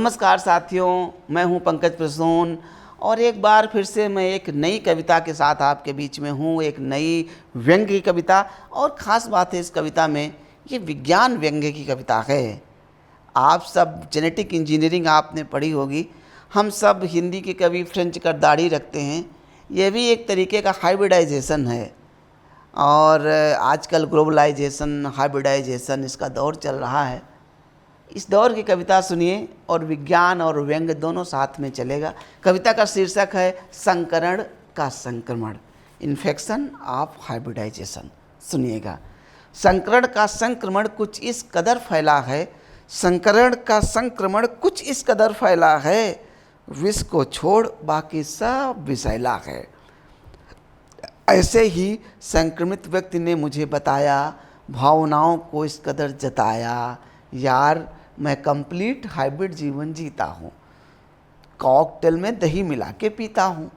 नमस्कार साथियों, मैं हूं पंकज प्रसून और एक बार फिर से मैं एक नई कविता के साथ आपके बीच में हूं। एक नई व्यंग्य की कविता, और ख़ास बात है इस कविता में, ये विज्ञान व्यंग्य की कविता है। आप सब जेनेटिक इंजीनियरिंग आपने पढ़ी होगी। हम सब हिंदी के कवि फ्रेंच का दाढ़ी रखते हैं। ये भी एक तरीके का हाइब्रिडाइजेशन है, और आजकल ग्लोबलाइजेशन, हाइब्रिडाइजेशन इसका दौर चल रहा है। इस दौर की कविता सुनिए, और विज्ञान और व्यंग्य दोनों साथ में चलेगा। कविता का शीर्षक है संकरण का संक्रमण, इन्फेक्शन ऑफ हाइब्रिडाइजेशन। सुनिएगा। संकरण का संक्रमण कुछ इस कदर फैला है, संकरण का संक्रमण कुछ इस कदर फैला है, विष को छोड़ बाकी सब विषैला है। ऐसे ही संक्रमित व्यक्ति ने मुझे बताया, भावनाओं को इस कदर जताया, यार मैं कंप्लीट हाइब्रिड जीवन जीता हूँ। कॉकटेल में दही मिला के पीता हूँ।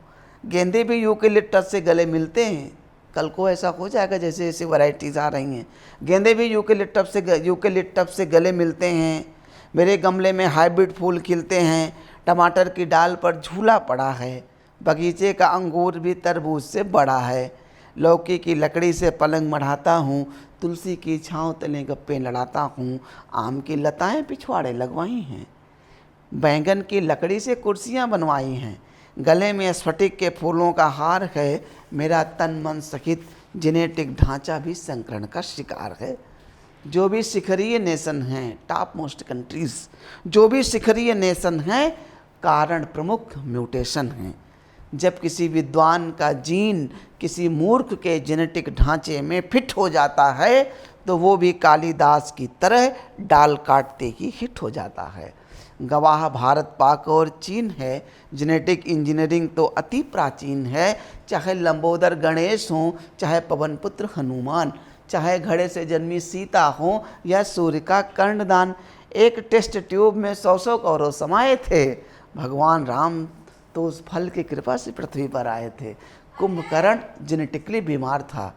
गेंदे भी यूकेलिप्टस से गले मिलते हैं। कल को ऐसा हो जाएगा जैसे जैसे वैरायटीज़ आ रही हैं। गेंदे भी यूकेलिप्टस से गले मिलते हैं। मेरे गमले में हाइब्रिड फूल खिलते हैं। टमाटर की डाल पर झूला पड़ा है। बगीचे का अंगूर भी तरबूज से बड़ा है। लौकी की लकड़ी से पलंग मढ़ाता हूँ। तुलसी की छाँव तले गप्पे लड़ाता हूँ। आम की लताएं पिछवाड़े लगवाई हैं। बैंगन की लकड़ी से कुर्सियाँ बनवाई हैं। गले में स्फटिक के फूलों का हार है। मेरा तन मन सहित जेनेटिक ढांचा भी संकरण का शिकार है। जो भी शिखरीय नेशन हैं, टॉप मोस्ट कंट्रीज़, जो भी शिखरीय नेशन हैं, कारण प्रमुख म्यूटेशन हैं। जब किसी विद्वान का जीन किसी मूर्ख के जेनेटिक ढांचे में फिट हो जाता है, तो वो भी कालिदास की तरह डाल काटते ही हिट हो जाता है। गवाह भारत, पाक और चीन है। जेनेटिक इंजीनियरिंग तो अति प्राचीन है। चाहे लंबोदर गणेश हों, चाहे पवन पुत्र हनुमान, चाहे घड़े से जन्मी सीता हो या सूर्य का कर्णदान, एक टेस्ट ट्यूब में 100 कौरव समाये थे। भगवान राम तो उस फल की कृपा से पृथ्वी पर आए थे। कुंभकर्ण जेनेटिकली बीमार था,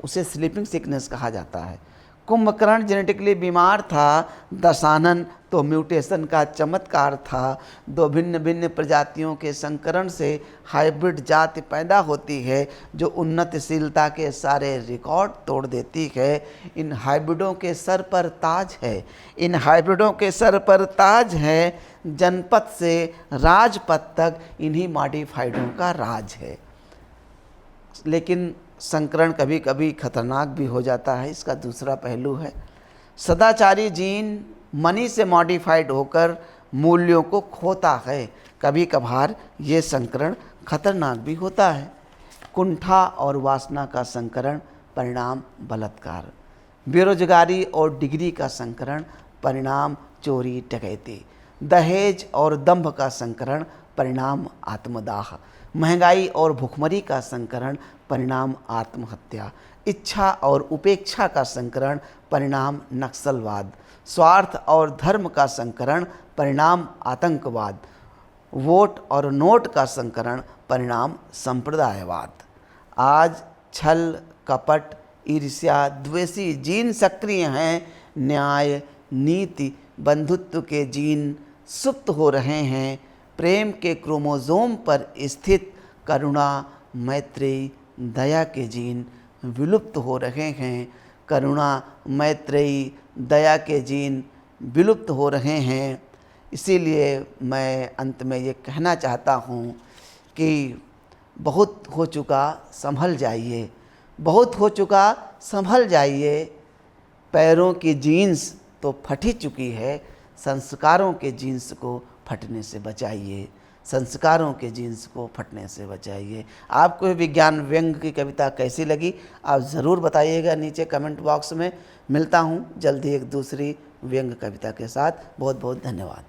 उसे स्लीपिंग सिकनेस कहा जाता है। कुंभकर्ण जेनेटिकली बीमार था। दशानन तो म्यूटेशन का चमत्कार था। दो भिन्न भिन्न प्रजातियों के संकरण से हाइब्रिड जाति पैदा होती है, जो उन्नतिशीलता के सारे रिकॉर्ड तोड़ देती है। इन हाइब्रिडों के सर पर ताज है, इन हाइब्रिडों के सर पर ताज है। जनपद से राजपद तक इन्हीं मॉडिफाइडों का राज है। लेकिन संकरण कभी कभी खतरनाक भी हो जाता है। इसका दूसरा पहलू है, सदाचारी जीन मनी से मॉडिफाइड होकर मूल्यों को खोता है। कभी कभार ये संकरण खतरनाक भी होता है। कुंठा और वासना का संकरण, परिणाम बलात्कार। बेरोजगारी और डिग्री का संकरण, परिणाम चोरी डकैती। दहेज और दंभ का संकरण, परिणाम आत्मदाह। महंगाई और भुखमरी का संकरण, परिणाम आत्महत्या। इच्छा और उपेक्षा का संकरण, परिणाम नक्सलवाद। स्वार्थ और धर्म का संकरण, परिणाम आतंकवाद। वोट और नोट का संकरण, परिणाम संप्रदायवाद। आज छल, कपट, ईर्ष्या, द्वेषी जीन सक्रिय हैं। न्याय, नीति, बंधुत्व के जीन सुप्त हो रहे हैं। प्रेम के क्रोमोसोम पर स्थित करुणा, मैत्री, दया के जीन विलुप्त हो रहे हैं। करुणा, मैत्री, दया के जीन विलुप्त हो रहे हैं। इसीलिए मैं अंत में ये कहना चाहता हूँ कि बहुत हो चुका, संभल जाइए। बहुत हो चुका, संभल जाइए। पैरों की जीन्स तो फट ही चुकी है, संस्कारों के जीन्स को फटने से बचाइए। संस्कारों के जीन्स को फटने से बचाइए। आपको विज्ञान व्यंग्य की कविता कैसी लगी, आप ज़रूर बताइएगा नीचे कमेंट बॉक्स में। मिलता हूँ जल्दी एक दूसरी व्यंग्य कविता के साथ। बहुत बहुत धन्यवाद।